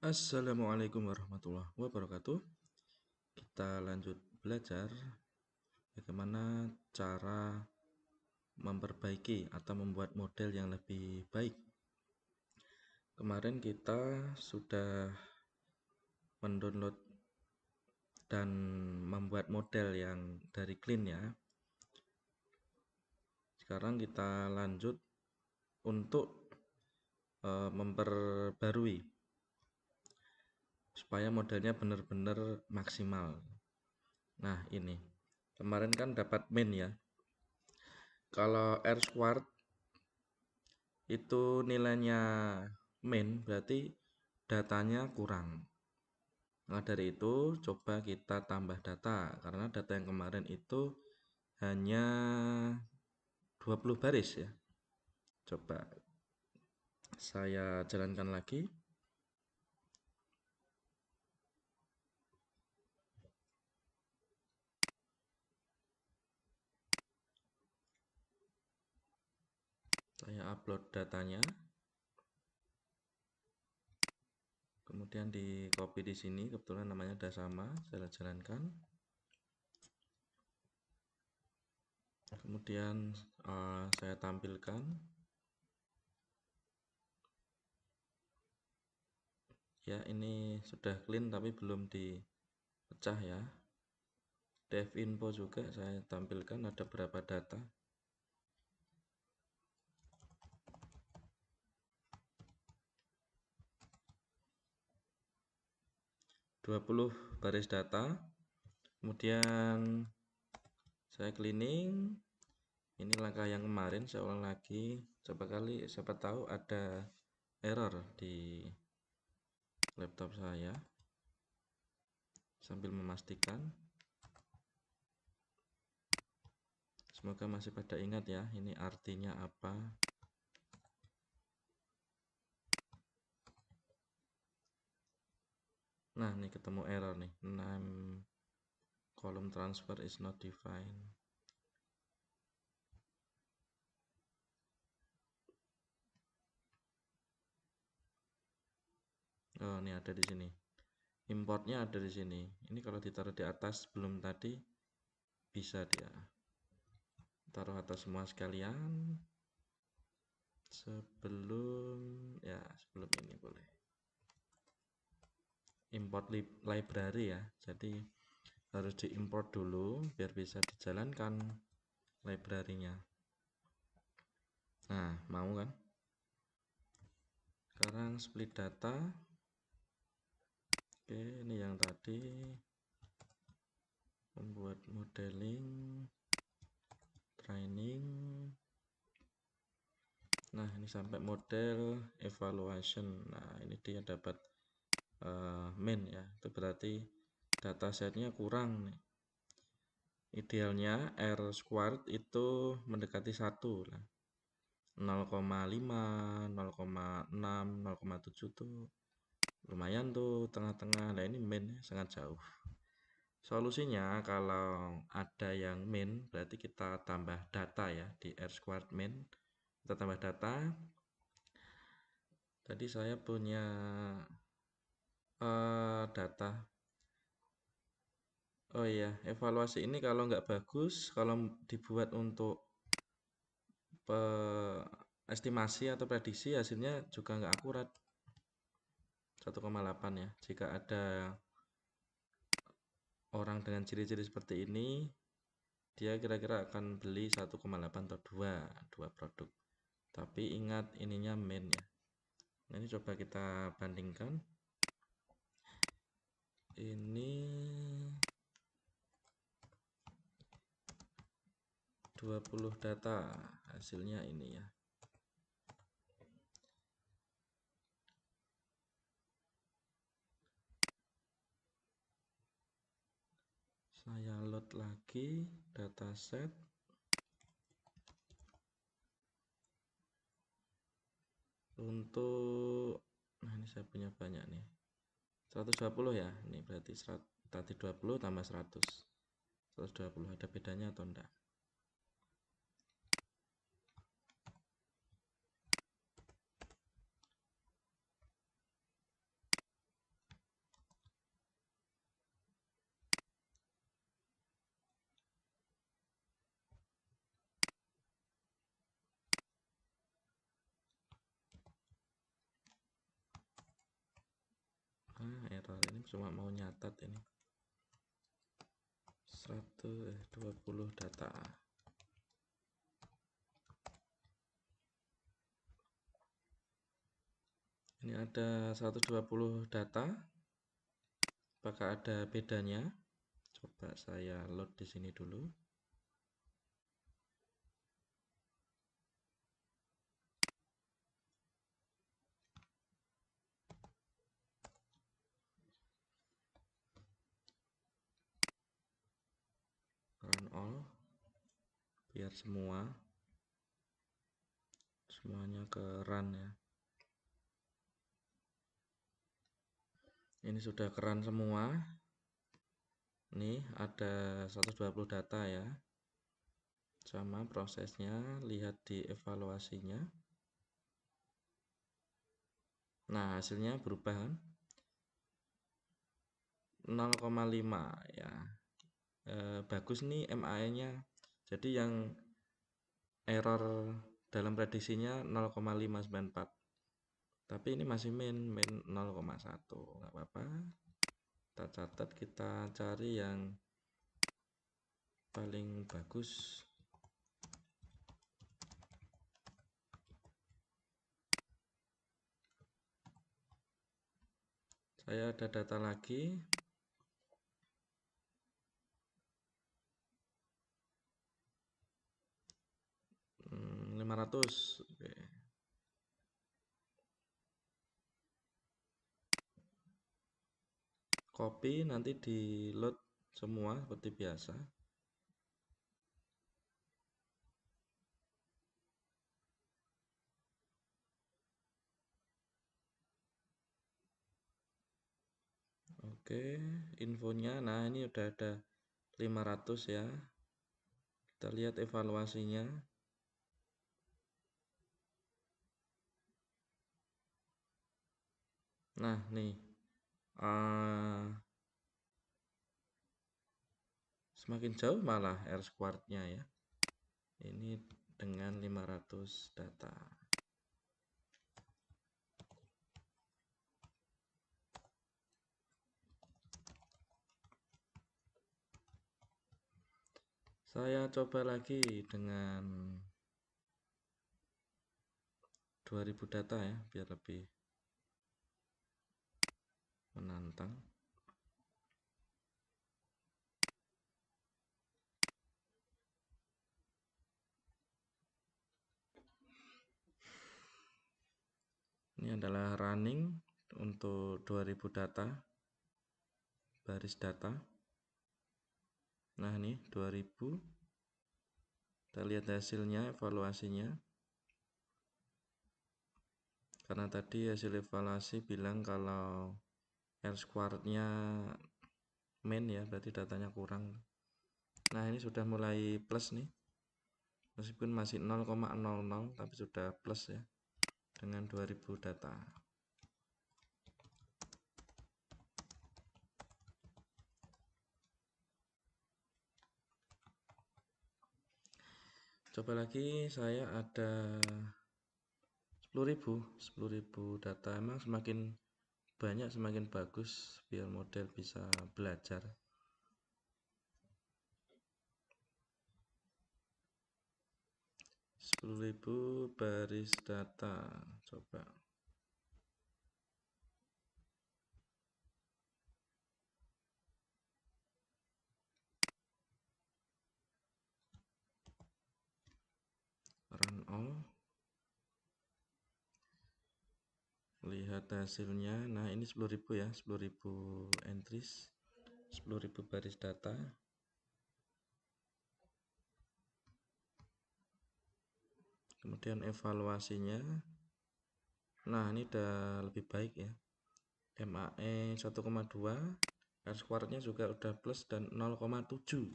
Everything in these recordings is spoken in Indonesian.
Assalamualaikum warahmatullahi wabarakatuh. Kita lanjut belajar bagaimana cara memperbaiki atau membuat model yang lebih baik. Kemarin kita sudah mendownload dan membuat model yang dari clean ya. Sekarang kita lanjut untuk memperbarui supaya modelnya benar-benar maksimal. Nah, ini kemarin kan dapat main ya. Kalau R squared itu nilainya main, berarti datanya kurang. Nah, dari itu coba kita tambah data, karena data yang kemarin itu hanya 20 baris ya. Coba saya jalankan lagi. Saya upload datanya. Kemudian di copy di sini, kebetulan namanya sudah sama, saya jalankan. Kemudian saya tampilkan. Ya, ini sudah clean tapi belum dipecah ya. Dev info juga saya tampilkan ada berapa data. 20 baris data. Kemudian saya cleaning. Ini langkah yang kemarin, saya ulang lagi. Coba kali, siapa tahu ada error di laptop saya. Sambil memastikan. Semoga masih pada ingat ya, ini artinya apa. Nah, ini ketemu error nih. Name column transfer is not defined. Oh, ini ada di sini. Importnya ada di sini. Ini kalau ditaruh di atas belum tadi bisa dia. Taruh atas semua sekalian. Sebelum ini boleh. Import library ya. Jadi harus diimport dulu biar bisa dijalankan library-nya. Nah, mau kan? Sekarang split data. Oke, ini yang tadi membuat modeling, training. Nah, ini sampai model evaluation. Nah, ini dia dapat main ya. Itu berarti datasetnya kurang nih. Idealnya R squared itu mendekati 1 lah. 0,5, 0,6, 0,7 tuh lumayan tuh tengah-tengah. Nah, ini main sangat jauh. Solusinya kalau ada yang main berarti kita tambah data ya di R squared main. Kita tambah data. Tadi saya punya data. Oh iya, evaluasi ini kalau nggak bagus, kalau dibuat untuk estimasi atau prediksi hasilnya juga nggak akurat. 1,8 ya. Jika ada orang dengan ciri-ciri seperti ini, dia kira-kira akan beli 1,8 atau 2 produk. Tapi ingat ininya main ya. Nah, ini coba kita bandingkan. Ini 20 data, hasilnya ini ya. Saya load lagi dataset. Untuk ini saya punya banyak nih. 120 ya. Ini berarti tadi 20 tambah 100. 120 ada bedanya atau enggak? cuma mau nyatat ini 120 data. Ini ada 120 data. Apakah ada bedanya? Coba saya load di sini dulu. Run all biar semuanya ke run ya. Ini sudah ke run semua. Nih ada 120 data ya. Sama prosesnya, lihat di evaluasinya. Nah, hasilnya berubah kan? 0,5 ya. Bagus nih MAE-nya. Jadi yang error dalam prediksinya 0,594. Tapi ini masih min 0,1. Nggak apa-apa. Kita catat, kita cari yang paling bagus. Saya ada data lagi. 500. Oke. Copy, nanti di load semua seperti biasa. Oke, infonya. Nah, ini udah ada 500 ya. Kita lihat evaluasinya. Nah, nih. Semakin jauh malah R-squared-nya ya. Ini dengan 500 data. Saya coba lagi dengan 2000 data ya, biar lebih menantang. Ini adalah running untuk 2000 data, baris data. Nah, ini 2000. Kita lihat hasilnya, evaluasinya. Karena tadi hasil evaluasi bilang kalau R-squared-nya min ya, berarti datanya kurang. Nah, ini sudah mulai plus nih. Meskipun masih 0,00 tapi sudah plus ya dengan 2000 data. Coba lagi, saya ada 10.000 data. Emang semakin banyak semakin bagus biar model bisa belajar. 10.000 baris data. Coba. Run all. Lihat hasilnya. Nah, ini 10.000 ya, 10.000 entries, 10.000 baris data. Kemudian evaluasinya. Nah, ini udah lebih baik ya. MAE 1,2, R-squared-nya juga udah plus dan 0,7.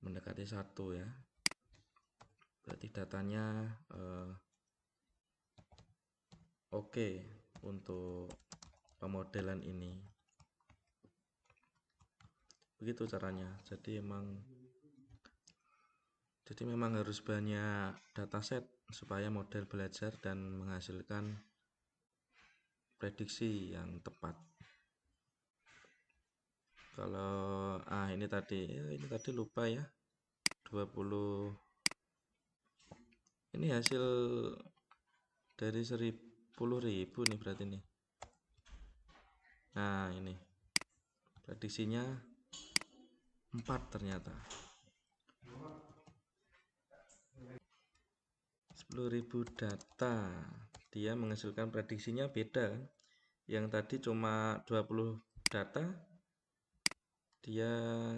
Mendekati 1 ya. Berarti datanya oke untuk pemodelan ini. Begitu caranya. Jadi memang harus banyak dataset supaya model belajar dan menghasilkan prediksi yang tepat. Kalau ini tadi lupa ya, 20. Ini hasil dari 10.000 nih berarti nih. Nah, ini prediksinya 4 ternyata. 10.000 data. Dia menghasilkan prediksinya beda kan. Yang tadi cuma 20 data, dia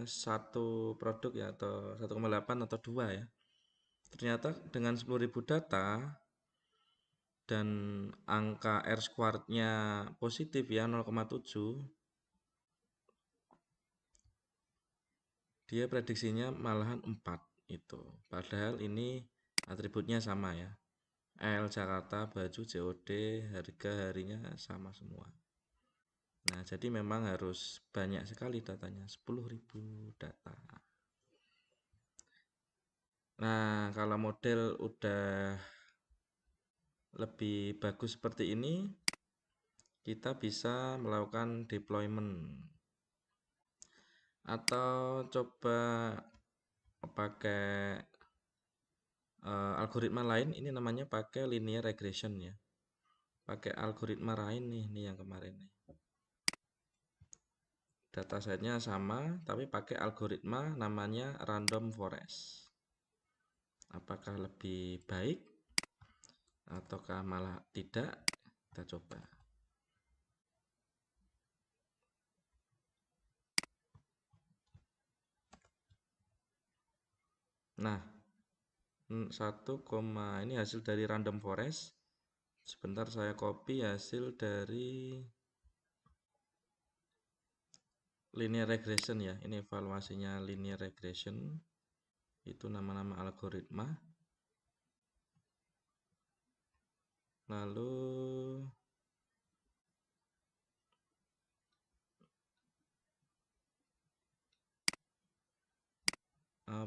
satu produk ya, atau 1,8 atau 2 ya. Ternyata dengan 10.000 data dan angka R squared-nya positif ya 0,7, dia prediksinya malahan 4 itu. Padahal ini atributnya sama ya. L Jakarta, baju, COD, harga harinya sama semua. Nah, jadi memang harus banyak sekali datanya, 10.000 data. Nah, kalau model udah lebih bagus seperti ini, kita bisa melakukan deployment. Atau coba pakai algoritma lain, ini namanya pakai linear regression ya. Pakai algoritma lain nih yang kemarin nih. Datasetnya sama, tapi pakai algoritma namanya random forest. Apakah lebih baik ataukah malah tidak? Kita coba. Nah, 1, ini hasil dari random forest. Sebentar saya copy hasil dari linear regression ya. Ini evaluasinya linear regression. Itu nama-nama algoritma. Lalu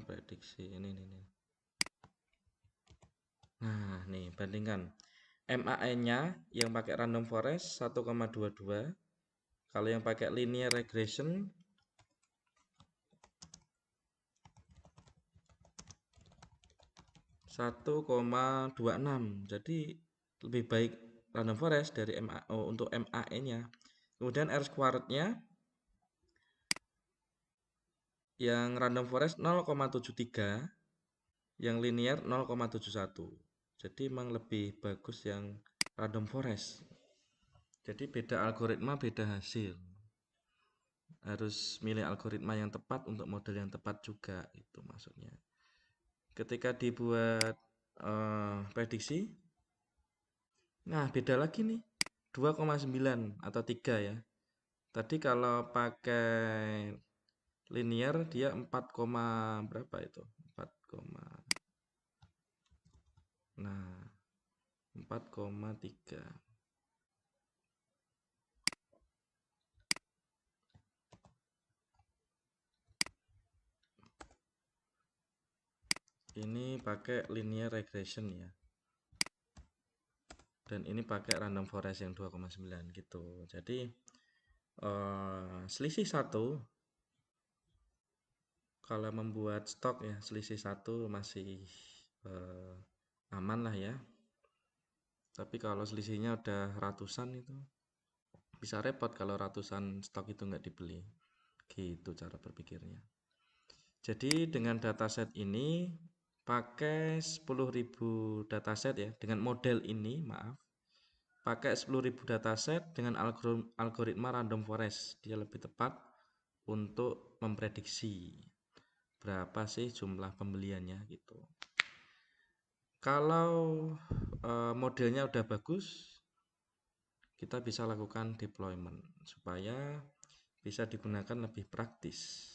prediksi ini. Nah, nih bandingkan. MAN-nya yang pakai random forest 1,22. Kalau yang pakai linear regression 1,26. Jadi lebih baik random forest dari untuk MAN-nya. Kemudian R squared-nya yang random forest 0,73, yang linear 0,71. Jadi memang lebih bagus yang random forest. Jadi beda algoritma, beda hasil. Harus milih algoritma yang tepat untuk model yang tepat juga, itu maksudnya. Ketika dibuat prediksi, nah beda lagi nih, 2,9 atau 3 ya. Tadi kalau pakai linear dia 4, berapa itu? 4, nah 4,3. Ini pakai linear regression ya. Dan ini pakai random forest yang 2,9 gitu. Jadi selisih 1 kalau membuat stok ya, selisih 1 masih aman lah ya. Tapi kalau selisihnya udah ratusan itu bisa repot kalau ratusan stok itu nggak dibeli. Gitu cara berpikirnya. Jadi dengan dataset ini pakai 10.000 dataset ya, dengan model ini pakai 10.000 dataset dengan algoritma random forest. Dia lebih tepat untuk memprediksi berapa sih jumlah pembeliannya gitu. Kalau modelnya udah bagus, kita bisa lakukan deployment supaya bisa digunakan lebih praktis.